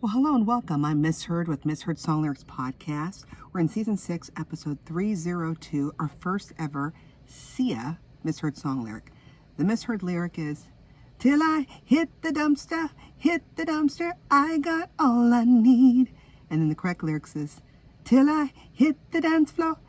Well, hello and welcome. I'm Miss Heard with Miss Heard Song Lyrics Podcast. We're in Season 6, Episode 302, our first ever Sia Miss Heard Song Lyric. The Miss Heard lyric is, "Till I hit the dumpster, I got all I need." And then the correct lyrics is, "Till I hit the dance floor,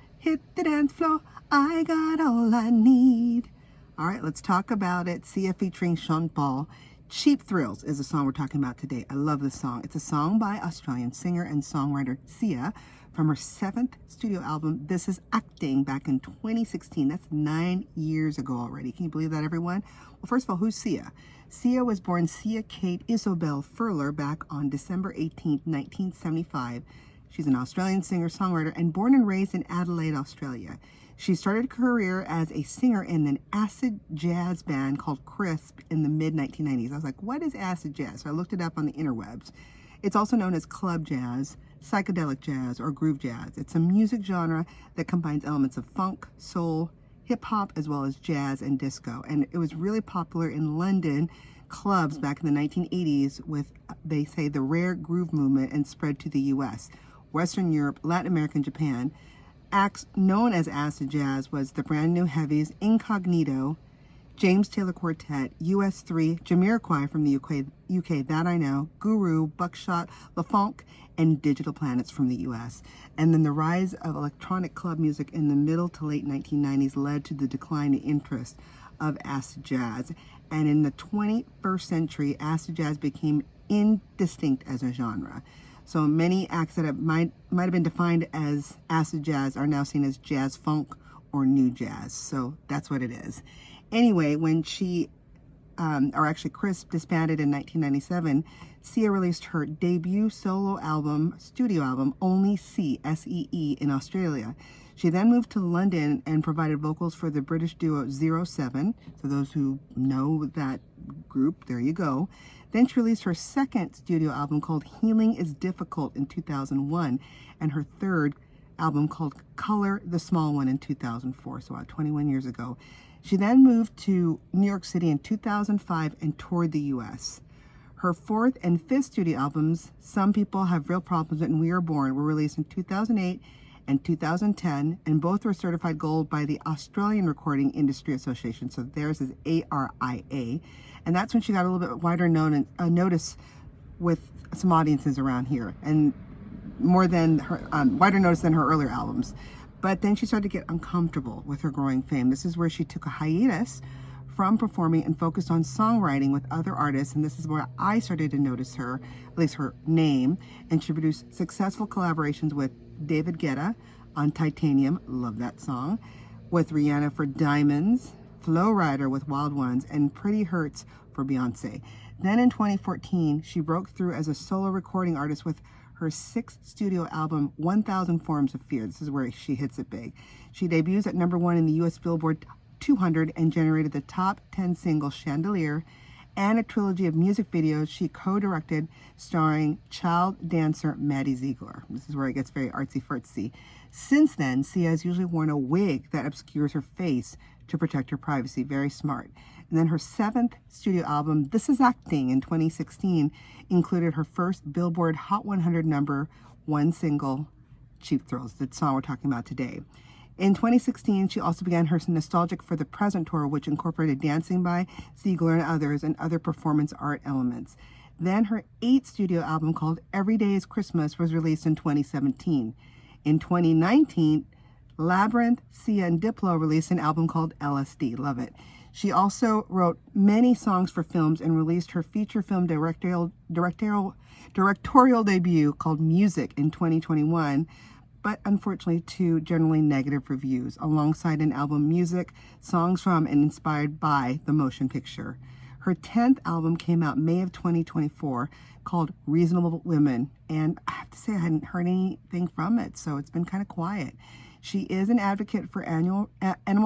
I got all I need." All right, let's talk about it. Sia featuring Sean Paul. Cheap Thrills is the song we're talking about today. I love this song. It's a song by Australian singer and songwriter Sia from her 7th studio album, This Is Acting, back in 2016. That's 9 years ago already. Can you believe that, everyone? Well, first of all, who's Sia? Sia was born Sia Kate Isobel Furler back on December 18th, 1975. She's an Australian singer-songwriter and born and raised in Adelaide, Australia. She started a career as a singer in an acid jazz band called Crisp in the mid-1990s. I was like, what is acid jazz? So I looked it up on the interwebs. It's also known as club jazz, psychedelic jazz, or groove jazz. It's a music genre that combines elements of funk, soul, hip-hop, as well as jazz and disco. And it was really popular in London clubs back in the 1980s with, they say, the rare groove movement, and spread to the U.S., Western Europe, Latin America, and Japan. Acts known as acid jazz was the Brand New Heavies, Incognito, James Taylor Quartet, US3, Jamiroquai from the UK, That I Know, Guru, Buckshot, LaFonk, and Digital Planets from the US. And then the rise of electronic club music in the middle to late 1990s led to the decline in interest of acid jazz. And in the 21st century, acid jazz became indistinct as a genre. So many acts that might have been defined as acid jazz are now seen as jazz funk or new jazz. So that's what it is. Anyway, when Crisp disbanded in 1997, Sia released her debut solo album, studio album, Only See, S-E-E, in Australia. She then moved to London and provided vocals for the British duo 07. So those who know that group, there you go. Then she released her second studio album called Healing is Difficult in 2001, and her third album called Color, the Small One, in 2004, so about 21 years ago. She then moved to New York City in 2005 and toured the U.S. Her fourth and fifth studio albums, Some People Have Real Problems and We Are Born, were released in 2008 and 2010, and both were certified gold by the Australian Recording Industry Association. So theirs is ARIA, and that's when she got a little bit wider notice with some audiences around here, and more than her wider notice than her earlier albums. But then she started to get uncomfortable with her growing fame. This is where she took a hiatus from performing and focused on songwriting with other artists, and this is where I started to notice her, at least her name, and she produced successful collaborations with David Guetta on Titanium, love that song, with Rihanna for Diamonds, Flo Rida with Wild Ones, and Pretty Hurts for Beyonce. Then in 2014, she broke through as a solo recording artist with her 6th studio album, 1000 Forms of Fear. This is where she hits it big. She debuts at #1 in the US Billboard 200 and generated the top 10 single Chandelier and a trilogy of music videos she co-directed starring child dancer Maddie Ziegler. This is where it gets very artsy-fartsy. Since then, Sia has usually worn a wig that obscures her face to protect her privacy. Very smart. And then her 7th studio album, This Is Acting, in 2016, included her first Billboard Hot 100 #1 single, Cheap Thrills, the song we're talking about today. In 2016, she also began her Nostalgic for the Present tour, which incorporated dancing by Ziegler and others and other performance art elements. Then her 8th studio album called Every Day is Christmas was released in 2017. In 2019, Labyrinth, Sia, and Diplo released an album called LSD. Love it. She also wrote many songs for films and released her feature film directorial debut called Music in 2021, but unfortunately to generally negative reviews, alongside an album Music, songs from and inspired by the motion picture. Her 10th album came out May of 2024 called Reasonable Women, and I have to say I hadn't heard anything from it, so it's been kind of quiet. She is an advocate for animal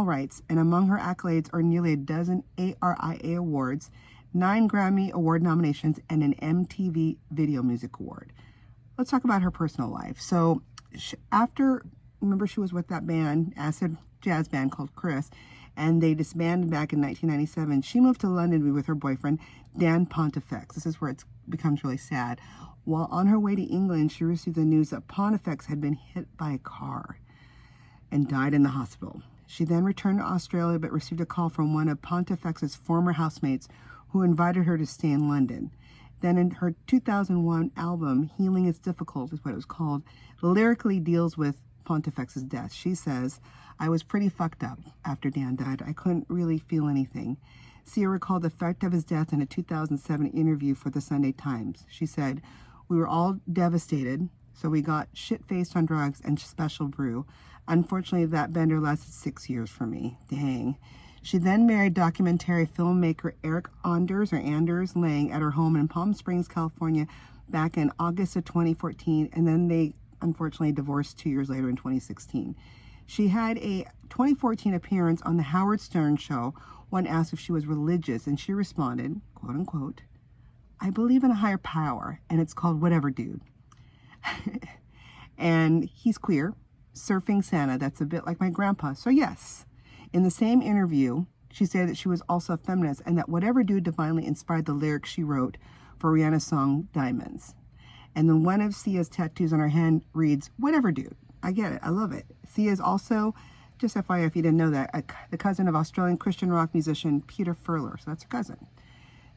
rights, and among her accolades are nearly a dozen ARIA awards, 9 Grammy Award nominations, and an MTV Video Music Award. Let's talk about her personal life. So remember she was with that band, acid jazz band called Chris, and they disbanded back in 1997. She moved to London to be with her boyfriend, Dan Pontifex. This is where it becomes really sad. While on her way to England, she received the news that Pontifex had been hit by a car and died in the hospital. She then returned to Australia but received a call from one of Pontifex's former housemates who invited her to stay in London. Then in her 2001 album, Healing is Difficult is what it was called, lyrically deals with Pontifex's death. She says, I was pretty fucked up after Dan died. I couldn't really feel anything. Sia recalled the fact of his death in a 2007 interview for the Sunday Times. She said, we were all devastated, so we got shit-faced on drugs and special brew. Unfortunately, that bender lasted 6 years for me. Dang. She then married documentary filmmaker Eric Anders Lang at her home in Palm Springs, California, back in August of 2014, and then they unfortunately divorced 2 years later in 2016. She had a 2014 appearance on the Howard Stern show when asked if she was religious, and she responded, quote unquote, I believe in a higher power, and it's called whatever, dude. And he's queer, surfing Santa. That's a bit like my grandpa. So yes, in the same interview, she said that she was also a feminist and that whatever dude divinely inspired the lyrics she wrote for Rihanna's song Diamonds. And then one of Sia's tattoos on her hand reads, whatever, dude. I get it. I love it. Sia is also, just FYI if you didn't know that, the cousin of Australian Christian rock musician Peter Furler. So that's her cousin.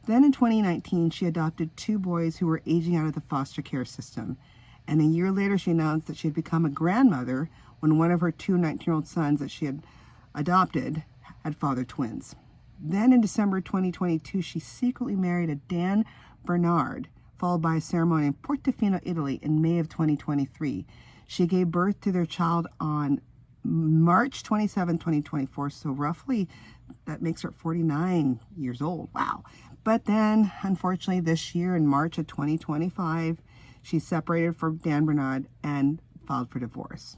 Then in 2019, she adopted 2 boys who were aging out of the foster care system. And a year later, she announced that she had become a grandmother when one of her 2 19-year-old sons that she had adopted had fathered twins. Then in December 2022, she secretly married a Dan Bernard, followed by a ceremony in Portofino, Italy in May of 2023. She gave birth to their child on March 27, 2024, so roughly that makes her 49 years old. Wow. But then, unfortunately, this year in March of 2025, she separated from Dan Bernard and filed for divorce.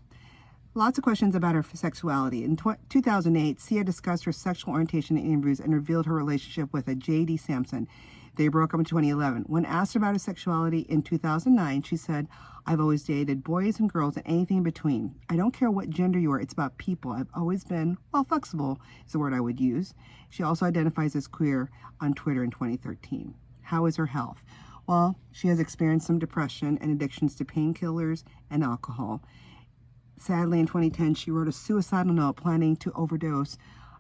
Lots of questions about her sexuality. In 2008, Sia discussed her sexual orientation in interviews and revealed her relationship with a J.D. Sampson. They broke up in 2011. When asked about her sexuality in 2009, she said, I've always dated boys and girls and anything in between. I don't care what gender you are. It's about people. I've always been, well, flexible is the word I would use. She also identifies as queer on Twitter in 2013. How is her health? Well, she has experienced some depression and addictions to painkillers and alcohol. Sadly, in 2010, she wrote a suicidal note planning to overdose.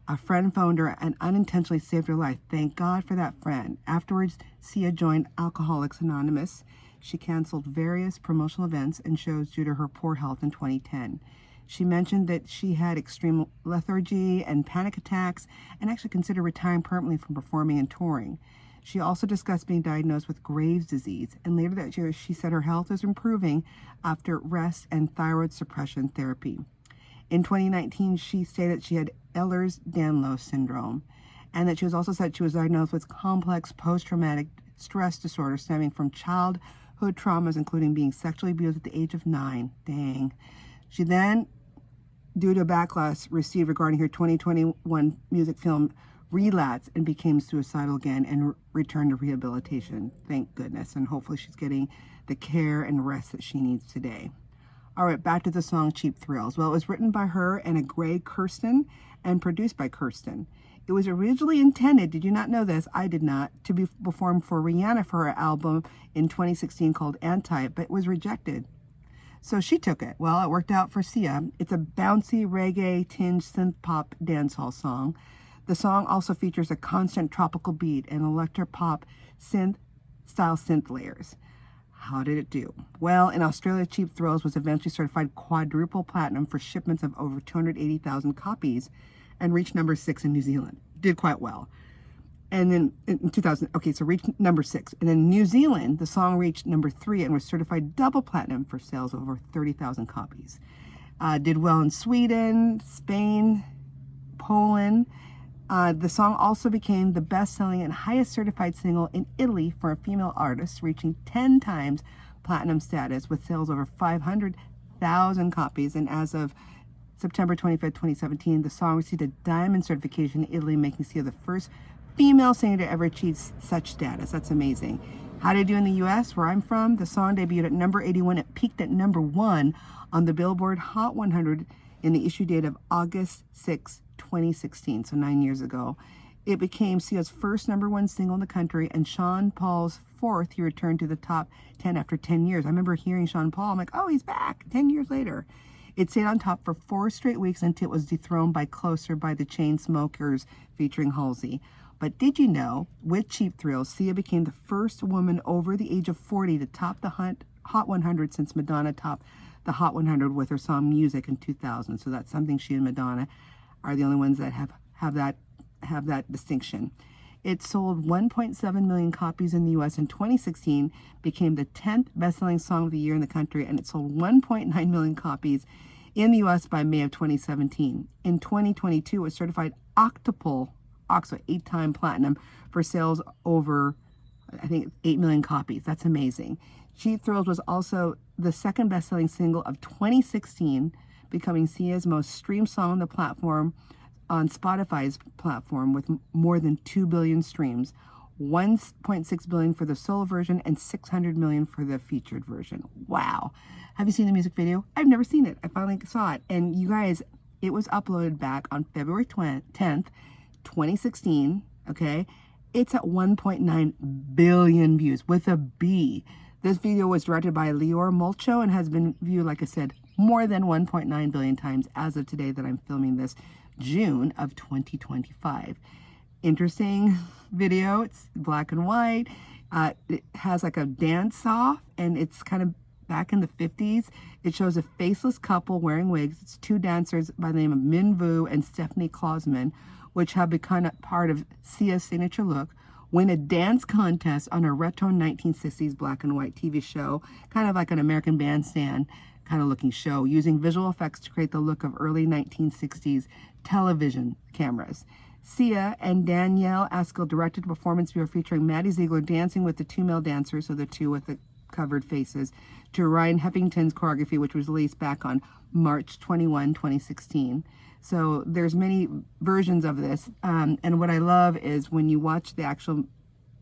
A friend phoned her and unintentionally saved her life. Thank God for that friend. Afterwards, Sia joined Alcoholics Anonymous. She canceled various promotional events and shows due to her poor health in 2010. She mentioned that she had extreme lethargy and panic attacks and actually considered retiring permanently from performing and touring. She also discussed being diagnosed with Graves' disease, and later that year she said her health was improving after rest and thyroid suppression therapy. In 2019, she stated she had Ehlers-Danlos syndrome, and that she was also said she was diagnosed with complex post-traumatic stress disorder stemming from childhood traumas, including being sexually abused at the age of 9. Dang. She then, due to backlash received regarding her 2021 music film, relapsed and became suicidal again and returned to rehabilitation. Thank goodness. And hopefully she's getting the care and rest that she needs today. All right, back to the song Cheap Thrills. Well, it was written by her and a Greg Kurstin and produced by Kurstin. It was originally intended, did you not know this? I did not, to be performed for Rihanna for her album in 2016 called Anti, but it was rejected. So she took it. Well, it worked out for Sia. It's a bouncy reggae tinged synth pop dancehall song. The song also features a constant tropical beat and electro-pop synth-style synth layers. How did it do? Well, in Australia, Cheap Thrills was eventually certified quadruple platinum for shipments of over 280,000 copies and reached number 6 in New Zealand. Did quite well. And then in 2000, okay, so reached number 6. And then in New Zealand, the song reached number 3 and was certified double platinum for sales of over 30,000 copies. Did well in Sweden, Spain, Poland. The song also became the best-selling and highest certified single in Italy for a female artist, reaching 10 times platinum status with sales over 500,000 copies. And as of September 25, 2017, the song received a diamond certification in Italy, making Sia the first female singer to ever achieve such status. That's amazing. How did it do in the U.S., where I'm from? The song debuted at number 81. It peaked at number 1 on the Billboard Hot 100 in the issue date of August 6, 2016, so 9 years ago. It became Sia's first #1 single in the country, and Sean Paul's fourth. He returned to the top 10 after 10 years. I remember hearing Sean Paul. I'm like, oh, he's back 10 years later. It stayed on top for 4 straight weeks until it was dethroned by Closer by the Chainsmokers featuring Halsey. But did you know, with Cheap Thrills, Sia became the first woman over the age of 40 to top the Hot 100 since Madonna topped the Hot 100 with her song Music in 2000. So that's something she and Madonna are the only ones that have that distinction. It sold 1.7 million copies in the U.S. in 2016, became the 10th best-selling song of the year in the country, and it sold 1.9 million copies in the U.S. by May of 2017. In 2022, it was certified octuple, 8-time platinum for sales over, I think, 8 million copies. That's amazing. Cheap Thrills was also the second best-selling single of 2016, becoming Sia's most streamed song on the platform, on Spotify's platform, with more than 2 billion streams, 1.6 billion for the solo version and 600 million for the featured version. Wow. Have you seen the music video? I've never seen it. I finally saw it. And you guys, it was uploaded back on February 10th, 2016. Okay. It's at 1.9 billion views with a B. This video was directed by Lior Molcho and has been viewed, like I said, more than 1.9 billion times as of today that I'm filming this, June of 2025. Interesting video. It's black and white. It has like a dance off, and it's kind of back in the 50s. It shows a faceless couple wearing wigs. It's 2 dancers by the name of Min Vu and Stephanie Klausman, which have become a part of Sia's signature look, win a dance contest on a retro 1960s black and white TV show, kind of like an American Bandstand kind of looking show, using visual effects to create the look of early 1960s television cameras. Sia and Danielle Askell directed a performance video featuring Maddie Ziegler dancing with the 2 male dancers, so the 2 with the covered faces, to Ryan Heffington's choreography, which was released back on March 21, 2016. So there's many versions of this, and what I love is when you watch the actual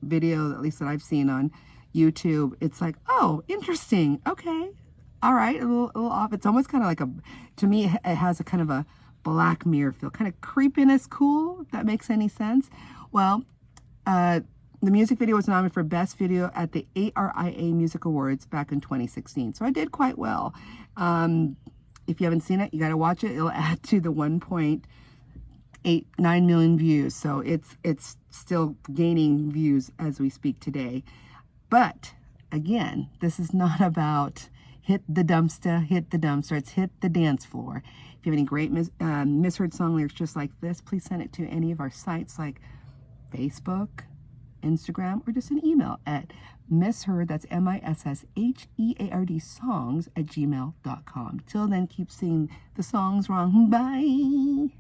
video, at least that I've seen on YouTube, it's like, oh, interesting, okay, all right, a little off. It's almost kind of like to me, it has a kind of a Black Mirror feel, kind of creepiness, cool, if that makes any sense. Well, the music video was nominated for Best Video at the ARIA Music Awards back in 2016. So I did quite well. If you haven't seen it, you got to watch it. It'll add to the 1.89 million views. So it's still gaining views as we speak today. But again, this is not about hit the dumpster. It's hit the dance floor. If you have any great misheard song lyrics just like this, please send it to any of our sites like Facebook, Instagram, or just an email at misheard, that's MISSHEARD songs @gmail.com. Till then, keep singing the songs wrong. Bye.